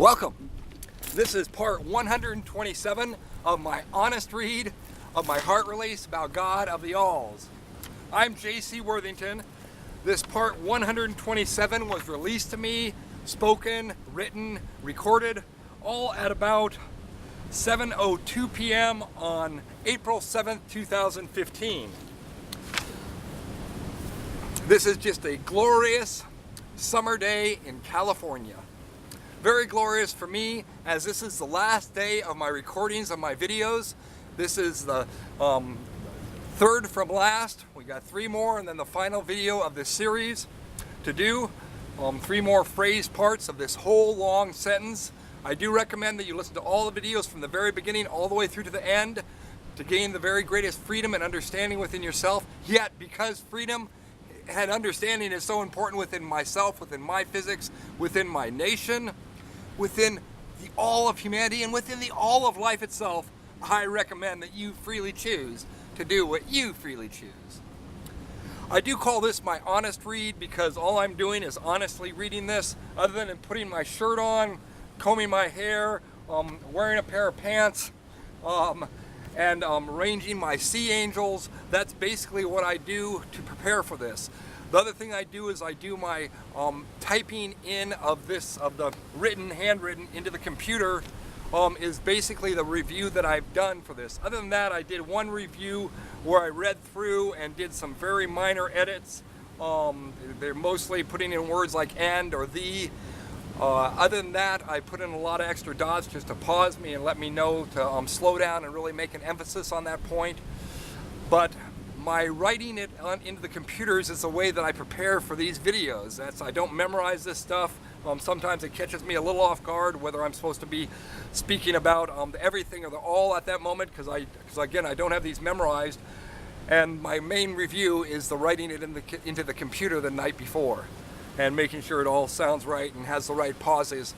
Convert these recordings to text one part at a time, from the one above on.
Welcome. This is part 127 of my honest read of my heart release about God of the Alls. I'm J.C. Worthington. This part 127 was released to me, spoken, written, recorded, all at about 7:02 p.m. on April 7th, 2015. This is just a glorious summer day in California. Very glorious for me, as this is the last day of my recordings of my videos. This is the third from last. We got 3 more and then the final video of this series to do. 3 more phrase parts of this whole long sentence. I do recommend that you listen to all the videos from the very beginning all the way through to the end to gain the very greatest freedom and understanding within yourself. Yet, because freedom and understanding is so important within myself, within my physics, within my nation, within the all of humanity, and within the all of life itself, I recommend that you freely choose to do what you freely choose. I do call this my honest read because all I'm doing is honestly reading this, other than putting my shirt on, combing my hair, wearing a pair of pants, and arranging my sea angels. That's basically what I do to prepare for this. The other thing I do is I do my typing in of the handwritten into the computer is basically the review that I've done for this. Other than that, I did one review where I read through and did some very minor edits. They're mostly putting in words like and or the. Other than that, I put in a lot of extra dots just to pause me and let me know to slow down and really make an emphasis on that point. But my writing it into the computers is a way that I prepare for these videos. I don't memorize this stuff. Sometimes it catches me a little off guard whether I'm supposed to be speaking about everything or the all at that moment, because again, I don't have these memorized. And my main review is the writing it into the computer the night before and making sure it all sounds right and has the right pauses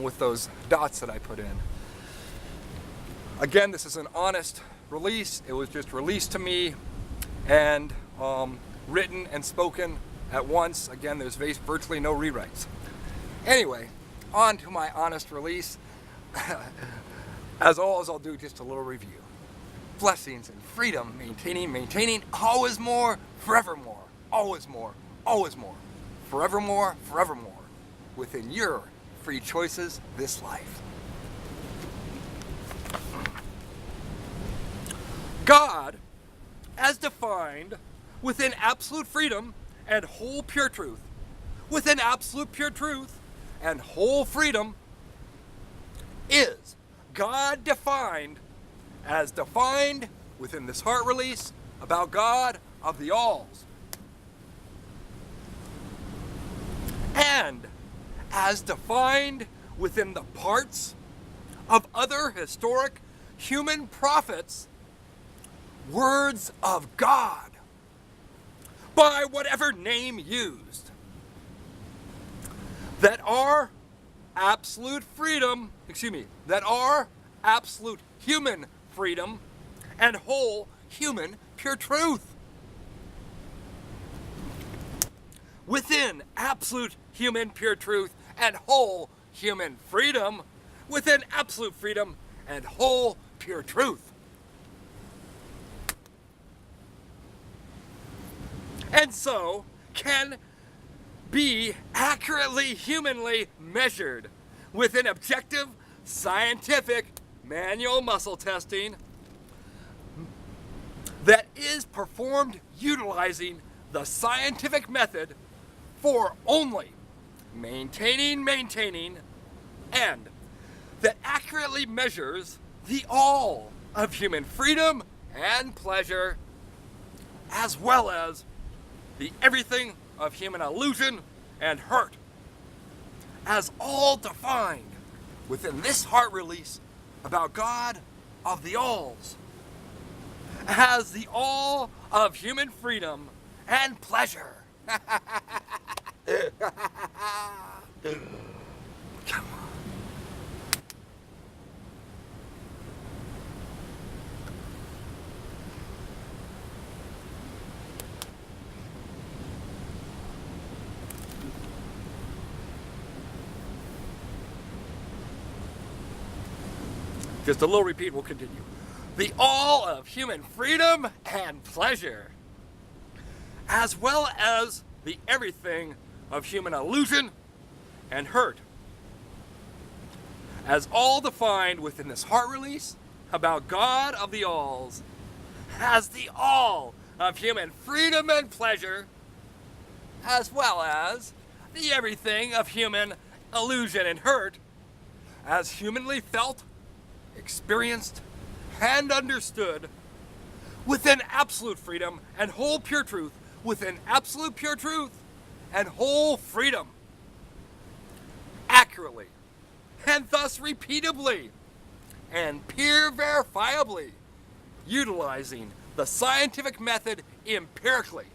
with those dots that I put in. Again, this is an honest release. It was just released to me and written and spoken at once. Again, there's virtually no rewrites. Anyway, on to my honest release. As always, I'll do just a little review. Blessings and freedom, maintaining, always more, forevermore, always more, always more, forevermore, forevermore, within your free choices this life. God, as defined within absolute freedom and whole pure truth, within absolute pure truth and whole freedom, is God defined as defined within this heart release about God of the Alls, and as defined within the parts of other historic human prophets, words of God, by whatever name used, that are absolute freedom, that are absolute human freedom and whole human pure truth. Within absolute human pure truth and whole human freedom, within absolute freedom and whole pure truth. And so can be accurately humanly measured within objective scientific manual muscle testing that is performed utilizing the scientific method for only maintaining, and that accurately measures the all of human freedom and pleasure, as well as the everything of human illusion and hurt, as all defined within this heart release about God of the Alls, as the all of human freedom and pleasure. Come on. Just a little repeat, we'll continue. The all of human freedom and pleasure, as well as the everything of human illusion and hurt, as all defined within this heart release about God of the alls, as the all of human freedom and pleasure, as well as the everything of human illusion and hurt, as humanly felt, experienced, and understood within absolute freedom and whole pure truth, within absolute pure truth and whole freedom, accurately, and thus repeatably, and peer verifiably, utilizing the scientific method empirically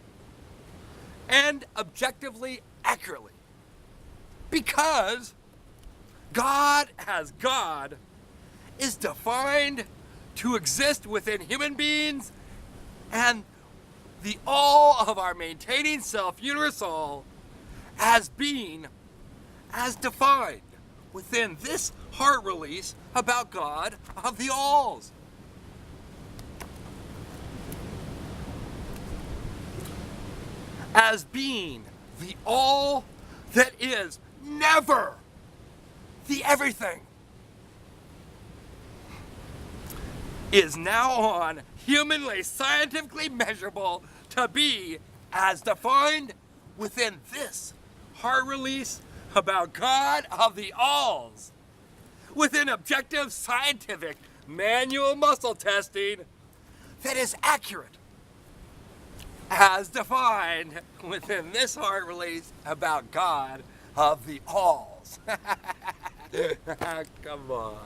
and objectively accurately. Because God as God is defined to exist within human beings, and the all of our maintaining self universal as being as defined within this heart release about God of the alls. As being the all that is never the everything, is now on humanly scientifically measurable to be as defined within this heart release about God of the alls, within objective scientific manual muscle testing that is accurate as defined within this heart release about God of the alls. Come on.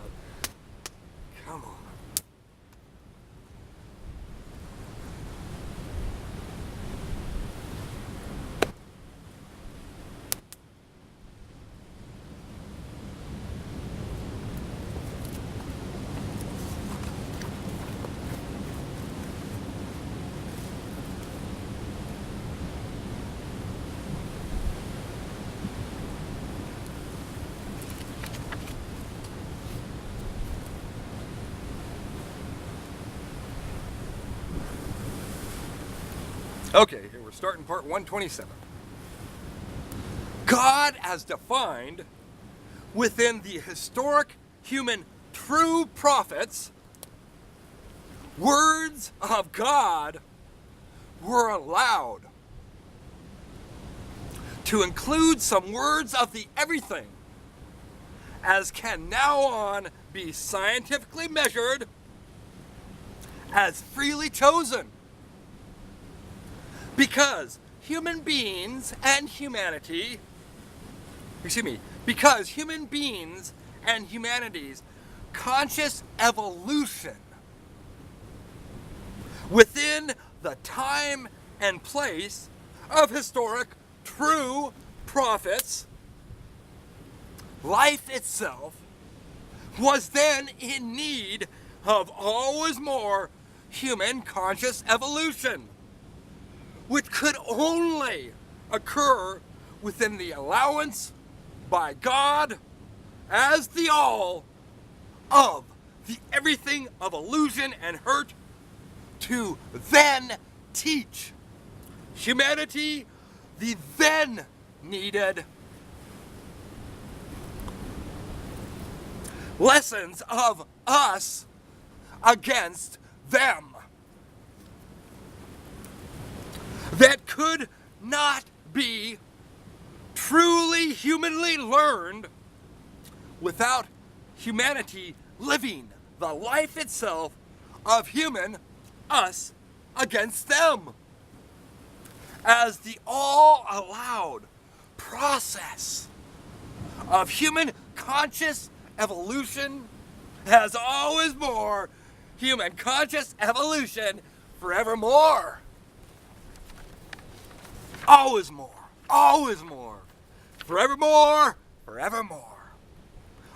Come on. Okay, here we're starting part 127. God as defined within the historic human true prophets, words of God were allowed to include some words of the everything, as can now on be scientifically measured as freely chosen. Because human beings and humanity, because human beings and humanity's conscious evolution within the time and place of historic true prophets, life itself was then in need of always more human conscious evolution, which could only occur within the allowance by God as the all of the everything of illusion and hurt to then teach humanity the then needed lessons of us against them, that could not be truly humanly learned without humanity living the life itself of human us against them, as the all allowed process of human conscious evolution has always more human conscious evolution forevermore. Always more, forevermore, forevermore.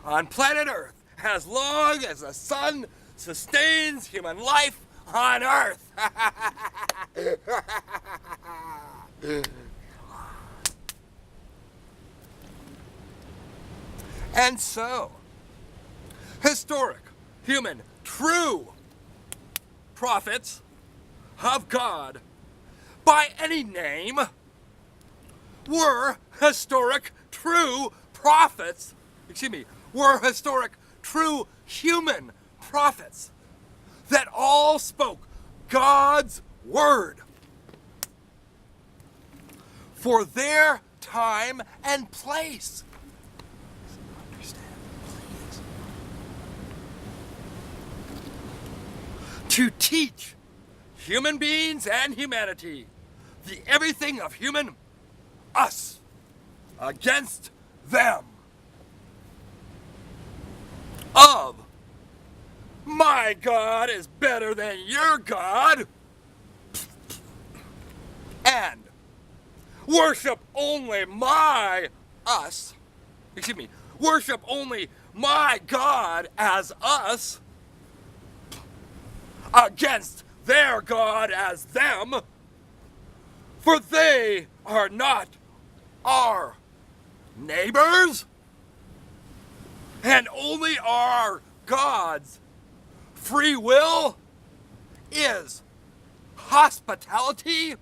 On planet Earth, as long as the sun sustains human life on Earth. And so, historic human, true prophets of God by any name were historic, true prophets, were historic, true human prophets that all spoke God's word for their time and place. Understand, please. To teach human beings and humanity the everything of human, us against them, of my God is better than your God, and worship only worship only my God as us against their God as them, for they are not our neighbors, and only our God's free will is hospitality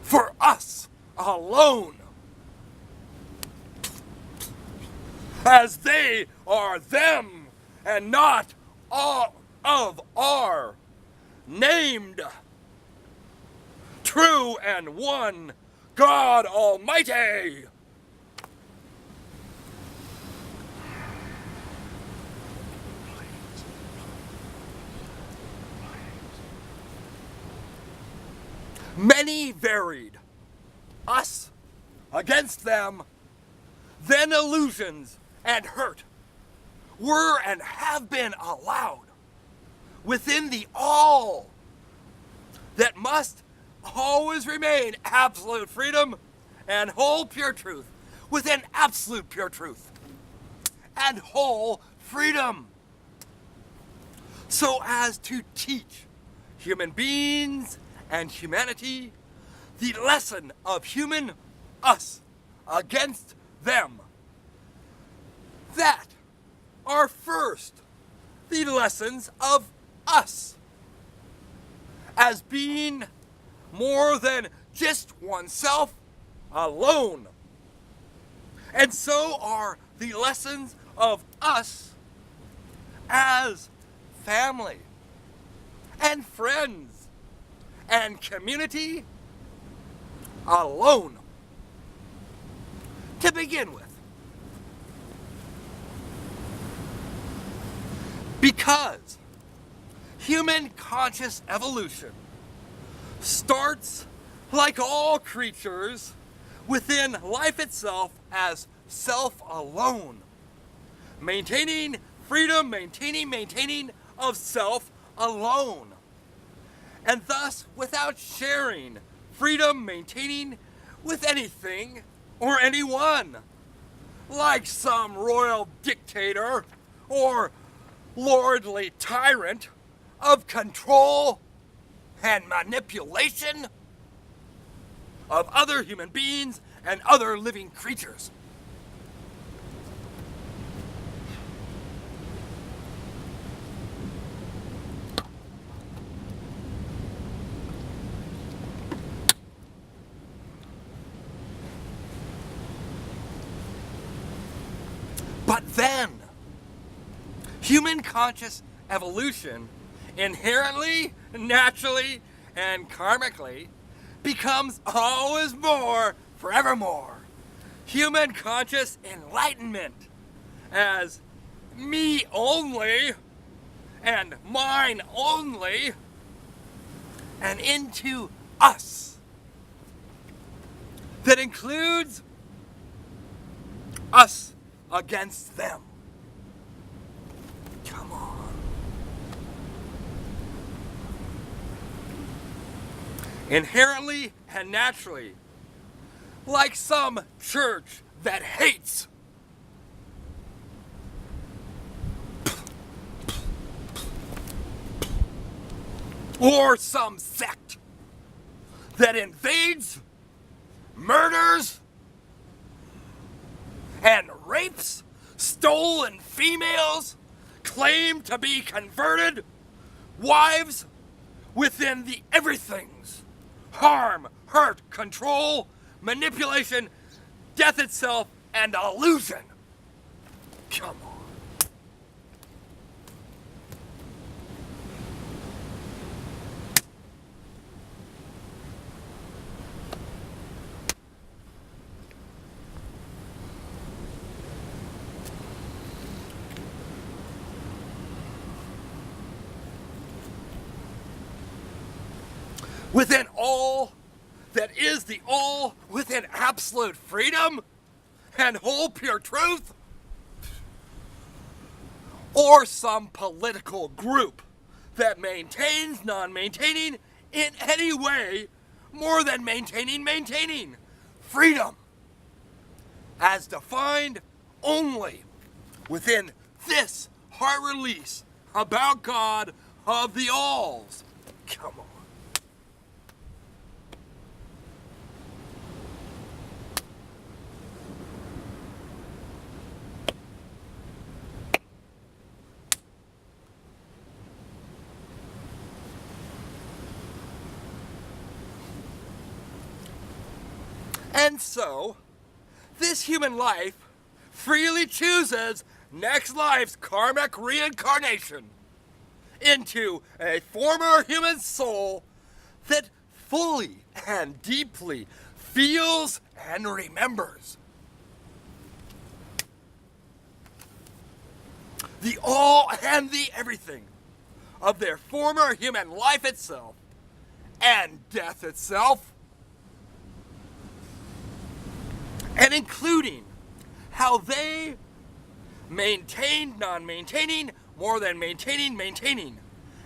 for us alone, as they are them and not all of our named true and one God Almighty. Many varied, us against them, then illusions and hurt were and have been allowed within the all that must always remain absolute freedom and whole pure truth, within absolute pure truth and whole freedom, so as to teach human beings and humanity the lesson of human us against them, that are first the lessons of us as being more than just oneself alone, and so are the lessons of us as family and friends and community alone, to begin with. Because human conscious evolution starts, like all creatures, within life itself as self alone, maintaining freedom, maintaining of self alone, and thus without sharing freedom, maintaining with anything or anyone, like some royal dictator or lordly tyrant of control and manipulation of other human beings and other living creatures. But then, human conscious evolution inherently, naturally, and karmically becomes always more, forevermore, human conscious enlightenment as me only and mine only, and into us that includes us against them. Come on. Inherently and naturally, like some church that hates, or some sect that invades, murders, and rapes stolen females claim to be converted wives within the everythings: harm, hurt, control, manipulation, death itself, and illusion. Come on. Within all that is the all, within absolute freedom and whole pure truth, or some political group that maintains non-maintaining in any way more than maintaining freedom as defined only within this heart release about God of the alls. Come on. And so, this human life freely chooses next life's karmic reincarnation into a former human soul that fully and deeply feels and remembers the all and the everything of their former human life itself and death itself, and including how they maintained non-maintaining more than maintaining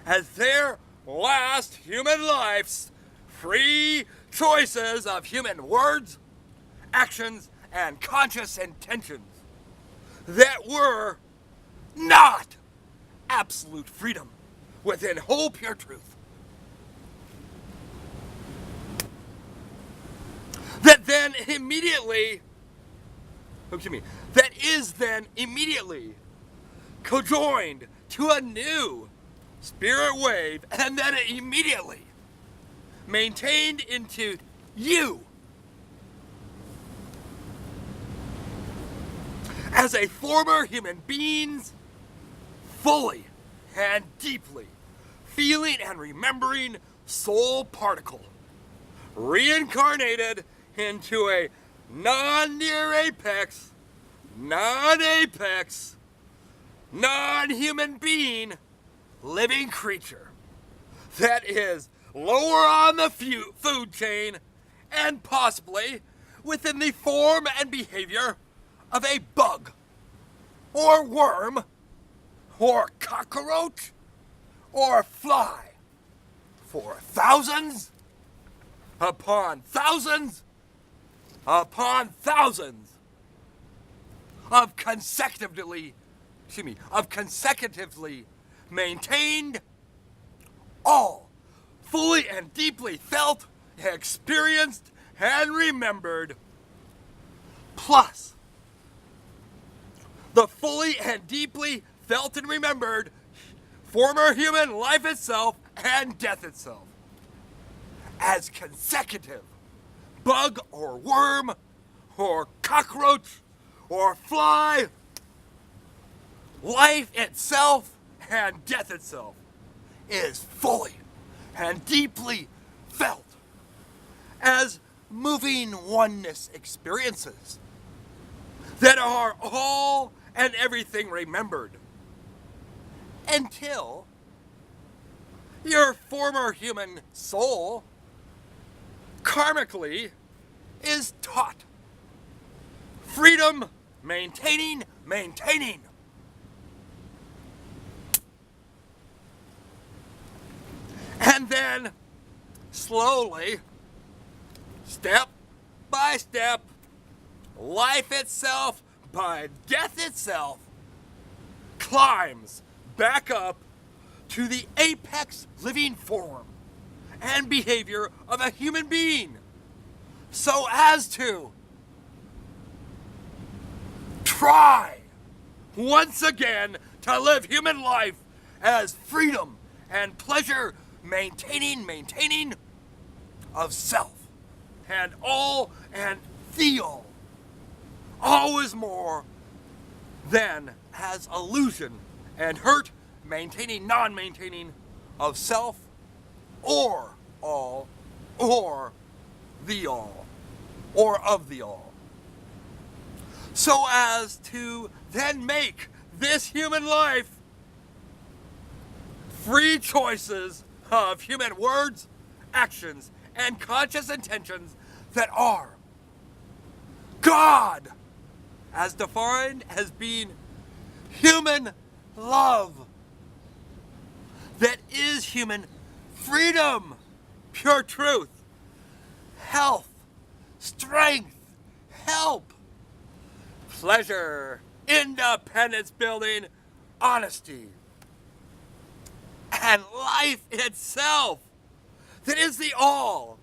as their last human life's free choices of human words, actions, and conscious intentions that were not absolute freedom within whole pure truth. That is then immediately cojoined to a new spirit wave, and then it immediately maintained into you as a former human beings, fully and deeply feeling and remembering soul particle, reincarnated into a non-near apex, non-apex, non-human being, living creature that is lower on the food chain and possibly within the form and behavior of a bug or worm or cockroach or fly for thousands upon thousands upon thousands of consecutively maintained, all fully and deeply felt, experienced, and remembered, plus the fully and deeply felt and remembered former human life itself and death itself as consecutive bug or worm or cockroach or fly life itself and death itself is fully and deeply felt as moving oneness experiences that are all and everything remembered until your former human soul karmically is taught freedom, maintaining. And then slowly, step by step, life itself by death itself climbs back up to the apex living form and behavior of a human being, so as to try once again to live human life as freedom and pleasure, maintaining of self, and all and the all is more than as illusion and hurt, maintaining, non-maintaining of self, or all, or the all, or of the all. So as to then make this human life free choices of human words, actions, and conscious intentions that are God, as defined as being human love, that is human freedom, pure truth, health, strength, help, pleasure, independence building, honesty, and life itself, that is the all,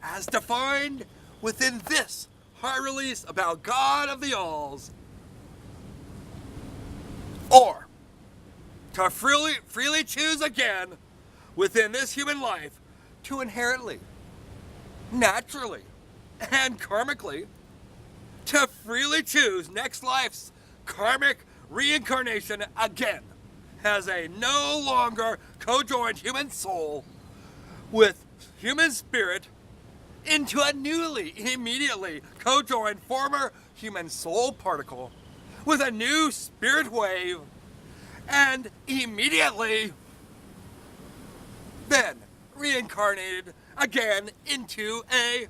as defined within this high release about God of the alls, or to freely choose again within this human life to inherently, naturally, and karmically to freely choose next life's karmic reincarnation again as a no longer co-joined human soul with human spirit into a newly, immediately co-joined former human soul particle with a new spirit wave, and immediately then reincarnated again into a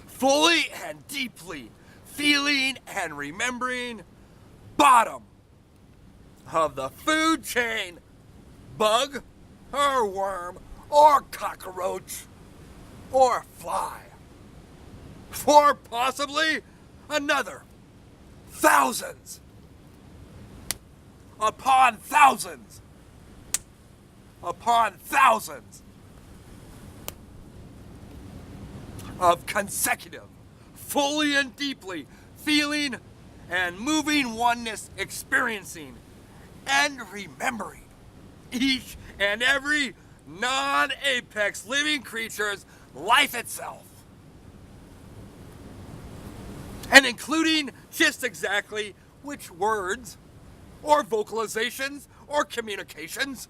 fully and deeply feeling and remembering bottom of the food chain bug or worm or cockroach or fly for possibly another thousands upon thousands upon thousands of consecutive, fully and deeply feeling and moving oneness, experiencing and remembering each and every non-apex living creature's life itself, and including just exactly which words or vocalizations or communications,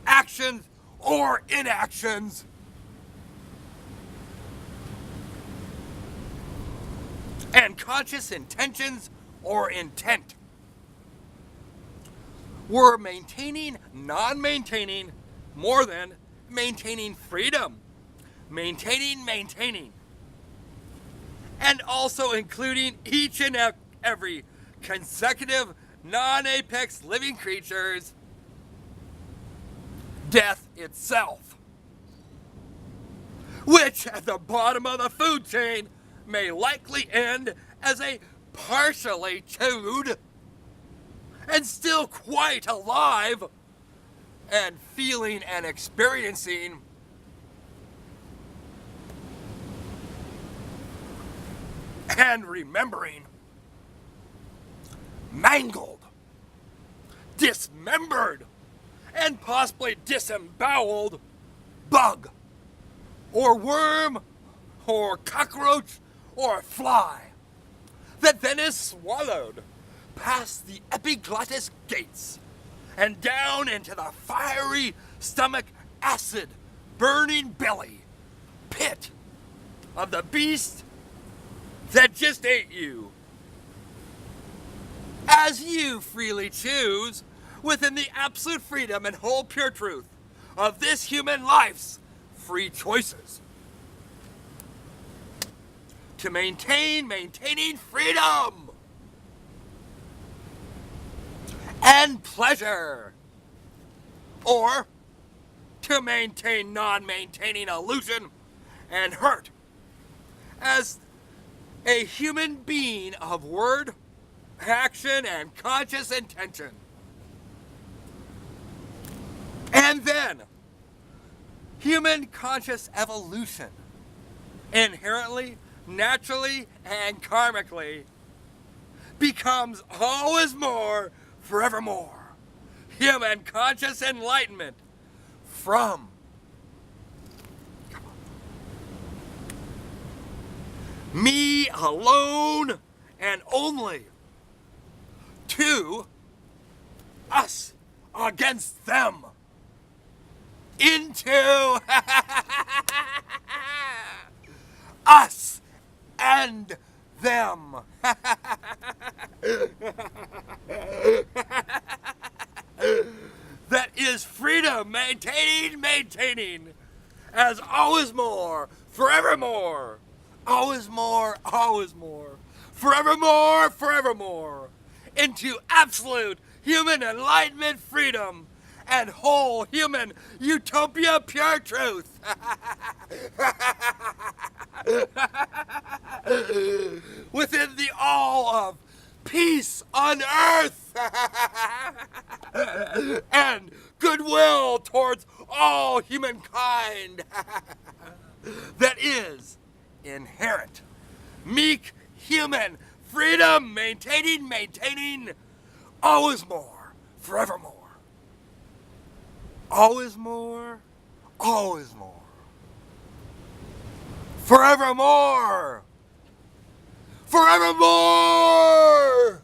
actions or inactions, and conscious intentions or intent were maintaining, non-maintaining, more than maintaining freedom, maintaining, and also including each and every consecutive non-apex living creature's death itself, which at the bottom of the food chain may likely end as a partially chewed and still quite alive and feeling and experiencing and remembering mangled, dismembered, and possibly disemboweled bug or worm or cockroach or fly that then is swallowed past the epiglottis gates and down into the fiery stomach acid burning belly pit of the beast that just ate you, as you freely choose within the absolute freedom and whole pure truth of this human life's free choices to maintaining freedom and pleasure, or to maintain non-maintaining illusion and hurt as a human being of word, action, and conscious intention. And then human conscious evolution inherently, naturally, and karmically becomes always more forevermore. Human conscious enlightenment from me alone and only to us against them into us and them. That is freedom, maintaining, as always more, forevermore, always more, forevermore, into absolute human enlightenment, freedom, and whole human utopia, pure truth. Within the all of peace on earth and goodwill towards all humankind that is inherent, meek human freedom, maintaining, always more, forevermore. Always more, forevermore, forevermore.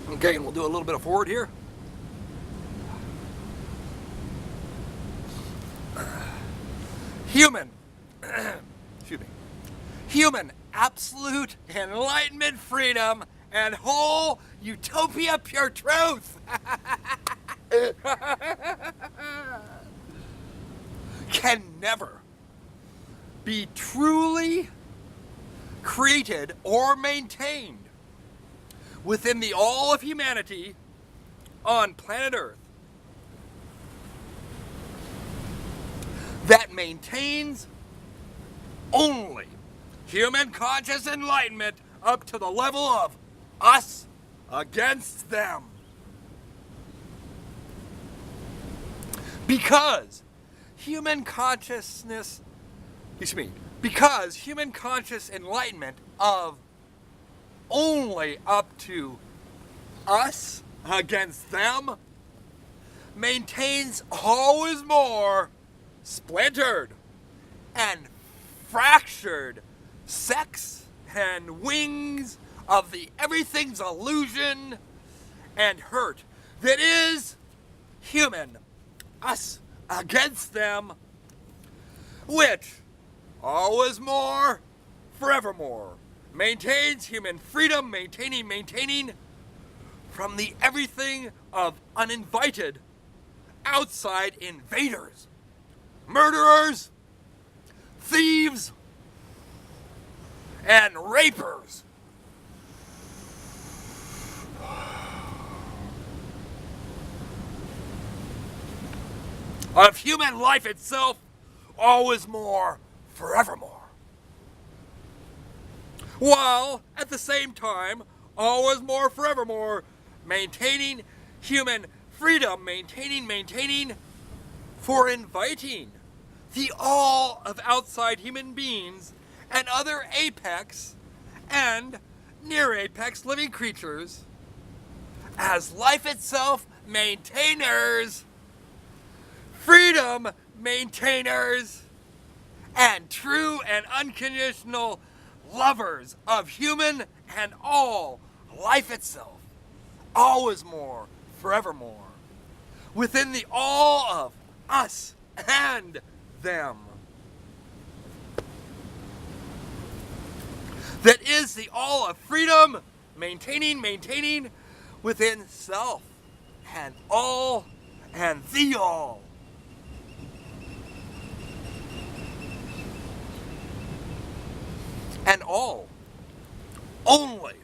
Okay, and we'll do a little bit of forward here. Human, excuse me, human absolute enlightenment, freedom, and whole utopia, pure truth. Can never be truly created or maintained within the all of humanity on planet Earth that maintains only human conscious enlightenment up to the level of us against them. Because human consciousness, because human conscious enlightenment of only up to us against them maintains always more splintered and fractured sex and wings of the everything's illusion and hurt that is human, us against them, which always more, forevermore, maintains human freedom, maintaining from the everything of uninvited outside invaders, murderers, thieves, and rapers. Of human life itself, always more, forevermore. While, at the same time, always more, forevermore, maintaining human freedom, maintaining for inviting the all of outside human beings and other apex and near apex living creatures as life itself maintainers, freedom maintainers, and true and unconditional lovers of human and all life itself, always more, forevermore, within the all of us and them. That is the all of freedom, maintaining within self and all and the all. And all, only,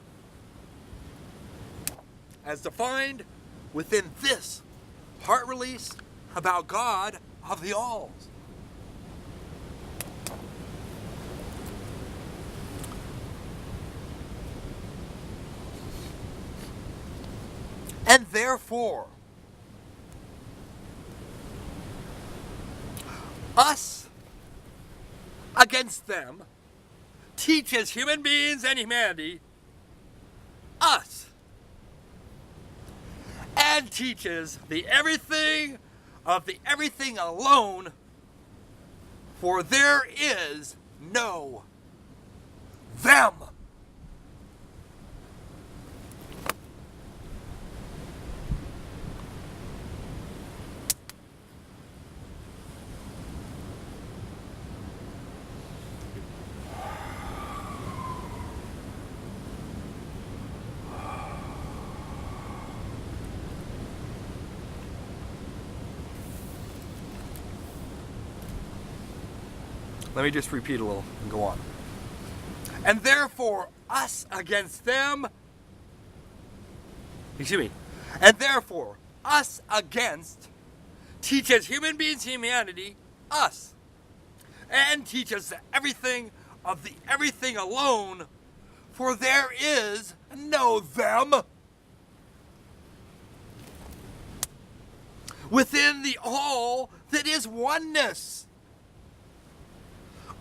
as defined within this heart release about God of the alls. And therefore, us against them teaches human beings and humanity, us, and teaches the everything of the everything alone, for there is no them. Let me just repeat a little and go on. And therefore, us against them, and therefore, us against teaches human beings, humanity, us, and teaches everything of the everything alone, for there is no them. Within the all that is oneness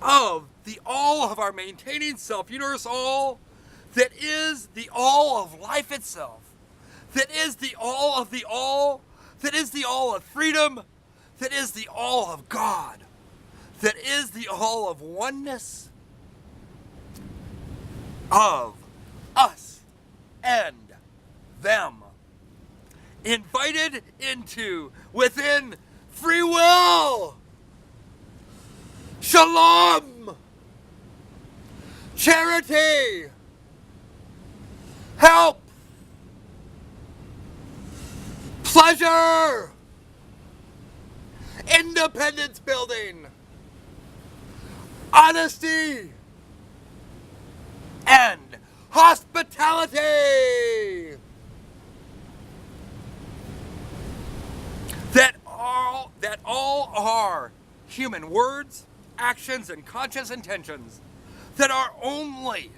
of the all of our maintaining self, universe all, that is the all of life itself, that is the all of the all, that is the all of freedom, that is the all of God, that is the all of oneness of us and them, invited into within free will, shalom, charity, help, pleasure, independence building, honesty, and hospitality. That all are human words, actions, and conscious intentions that are only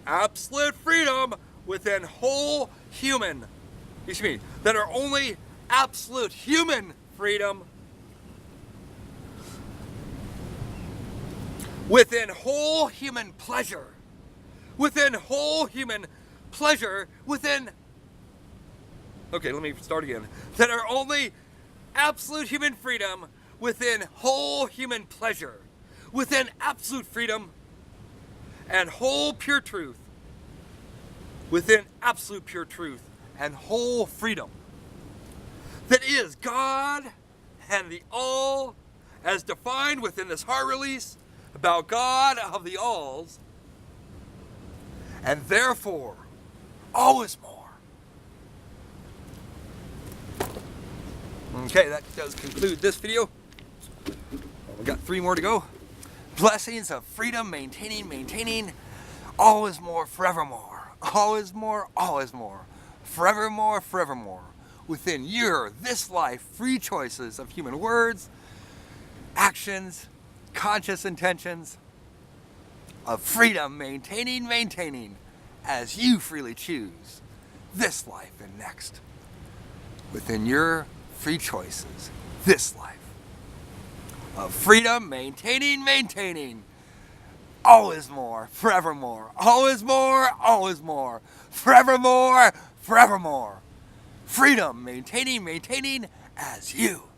absolute freedom within whole human, that are only absolute human freedom within whole human pleasure, within okay, let me start again, that are only absolute human freedom within whole human pleasure, within absolute freedom and whole pure truth, within absolute pure truth and whole freedom. That is God and the all as defined within this heart release about God of the alls, and therefore always more. Okay, that does conclude this video. We got 3 more to go. Blessings of freedom, maintaining, always more, forevermore. Always more, forevermore. Within your, this life, free choices of human words, actions, conscious intentions, of freedom, maintaining, as you freely choose, this life and next. Within your free choices, this life of freedom, maintaining, always more, forevermore, always more, forevermore. Freedom, maintaining, as you.